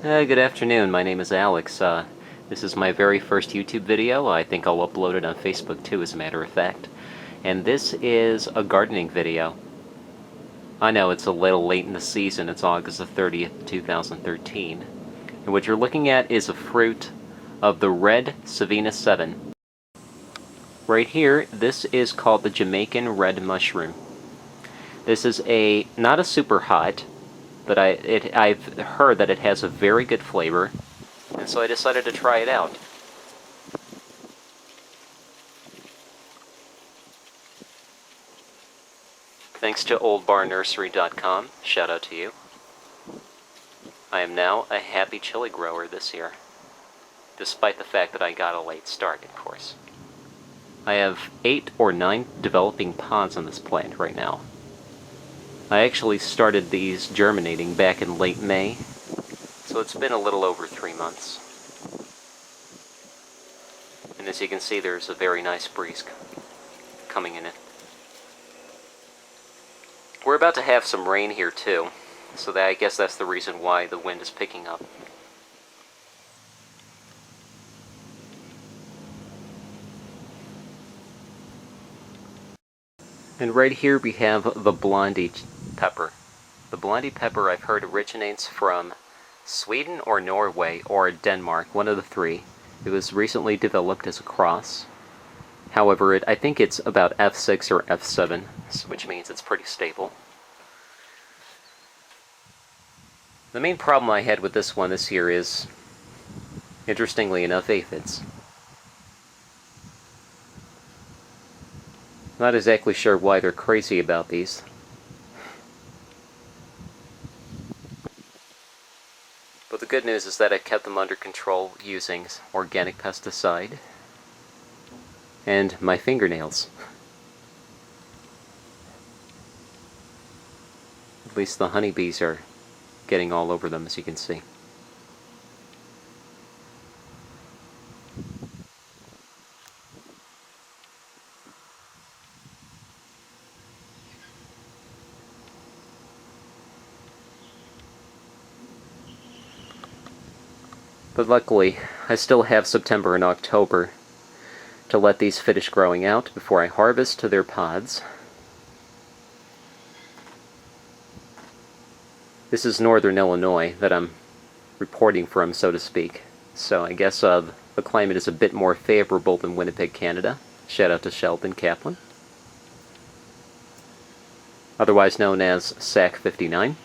Good afternoon, my name is Alex. This is my very first YouTube video. I think I'll upload it on Facebook too, as a matter of fact. And this is a gardening video. I know it's a little late in the season, it's August the 30th, 2013. And what you're looking at is a fruit of the red Savina 7. Right here, this is called the Jamaican red mushroom. This is not a super hot, but I've heard that it has a very good flavor, and so I decided to try it out. Thanks to oldbarnursery.com, shout out to you. I am now a happy chili grower this year, despite the fact that I got a late start, of course. I have 8 or 9 developing pods on this plant right now. I actually started these germinating back in late May, so it's been a little over 3 months. And as you can see, there's a very nice breeze coming in it. We're about to have some rain here too, so I guess that's the reason why the wind is picking up. And right here we have the blondie pepper. The blondie pepper, I've heard, originates from Sweden or Norway or Denmark, one of the three. It was recently developed as a cross. However, I think it's about F6 or F7, which means it's pretty stable. The main problem I had with this one this year is, interestingly enough, aphids. Not exactly sure why they're crazy about these. But the good news is that I kept them under control using organic pesticide and my fingernails. At least the honeybees are getting all over them, as you can see. But luckily, I still have September and October to let these finish growing out before I harvest to their pods. This is northern Illinois that I'm reporting from, so to speak. So I guess the climate is a bit more favorable than Winnipeg, Canada. Shout out to Sheldon Kaplan. Otherwise known as SAC 59.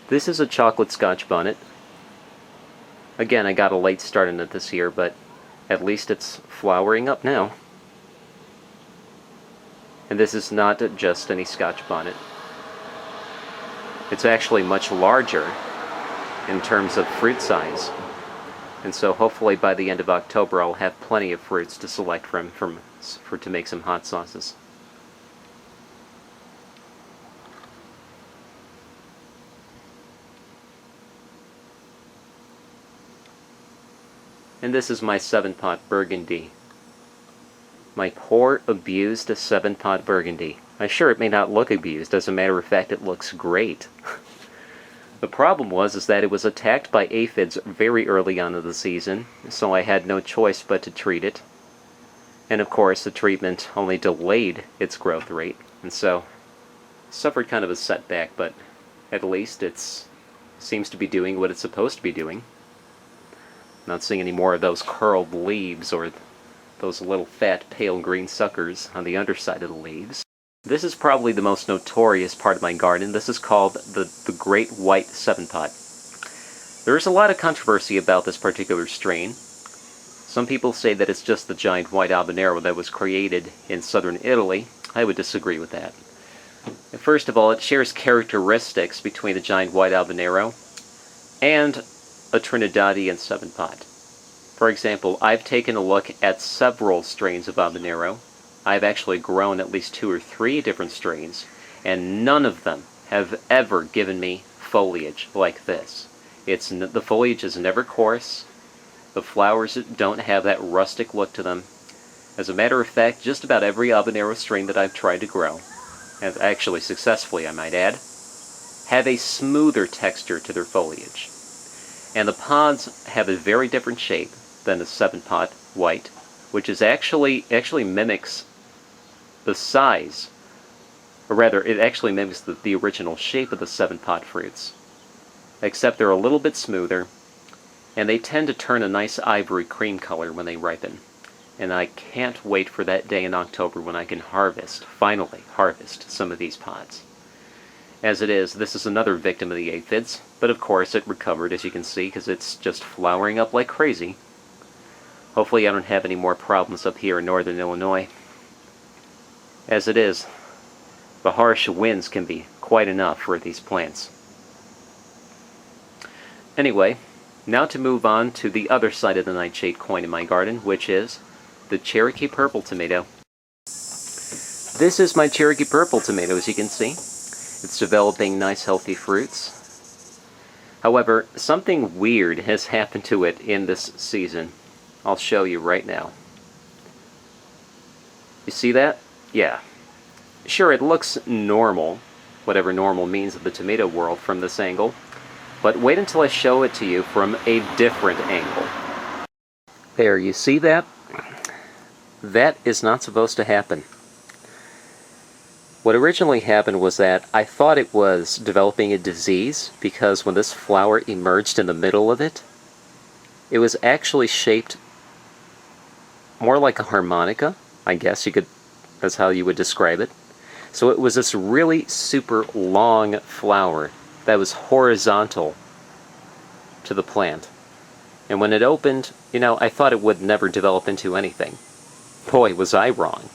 This is a chocolate Scotch bonnet. Again, I got a late start in it this year, but at least it's flowering up now. And this is not just any Scotch bonnet. It's actually much larger in terms of fruit size. And so hopefully by the end of October I'll have plenty of fruits to select from to make some hot sauces. And this is my 7-pot burgundy. My poor, abused 7-pot burgundy. I'm sure it may not look abused. As a matter of fact, it looks great. The problem is that it was attacked by aphids very early on in the season, so I had no choice but to treat it. And of course, the treatment only delayed its growth rate, and so suffered kind of a setback, but at least it seems to be doing what it's supposed to be doing. Not seeing any more of those curled leaves or those little fat pale green suckers on the underside of the leaves. This is probably the most notorious part of my garden. This is called the Great White 7-Pot. There is a lot of controversy about this particular strain. Some people say that it's just the giant white habanero that was created in southern Italy. I would disagree with that. First of all, it shares characteristics between the giant white habanero and a Trinidadian 7-Pot. For example, I've taken a look at several strains of habanero. I've actually grown at least 2 or 3 different strains, and none of them have ever given me foliage like this. The foliage is never coarse, the flowers don't have that rustic look to them. As a matter of fact, just about every habanero strain that I've tried to grow, and actually successfully I might add, have a smoother texture to their foliage. And the pods have a very different shape than the 7-pot white, which is actually mimics the size, or rather, it actually mimics the original shape of the 7-pot fruits. Except they're a little bit smoother, and they tend to turn a nice ivory cream color when they ripen. And I can't wait for that day in October when I can finally harvest some of these pods. As it is, this is another victim of the aphids, but of course it recovered, as you can see, because it's just flowering up like crazy. Hopefully I don't have any more problems up here in northern Illinois. As it is, the harsh winds can be quite enough for these plants. Anyway, now to move on to the other side of the nightshade coin in my garden, which is the Cherokee Purple tomato. This is my Cherokee Purple tomato, as you can see. It's developing nice healthy fruits. However, something weird has happened to it in this season. I'll show you right now. You see that? Yeah. Sure, it looks normal, whatever normal means in the tomato world from this angle, but wait until I show it to you from a different angle. There, you see that? That is not supposed to happen. What originally happened was that I thought it was developing a disease because when this flower emerged in the middle of it, it was actually shaped more like a harmonica, I guess that's how you would describe it. So it was this really super long flower that was horizontal to the plant. And when it opened, I thought it would never develop into anything. Boy, was I wrong.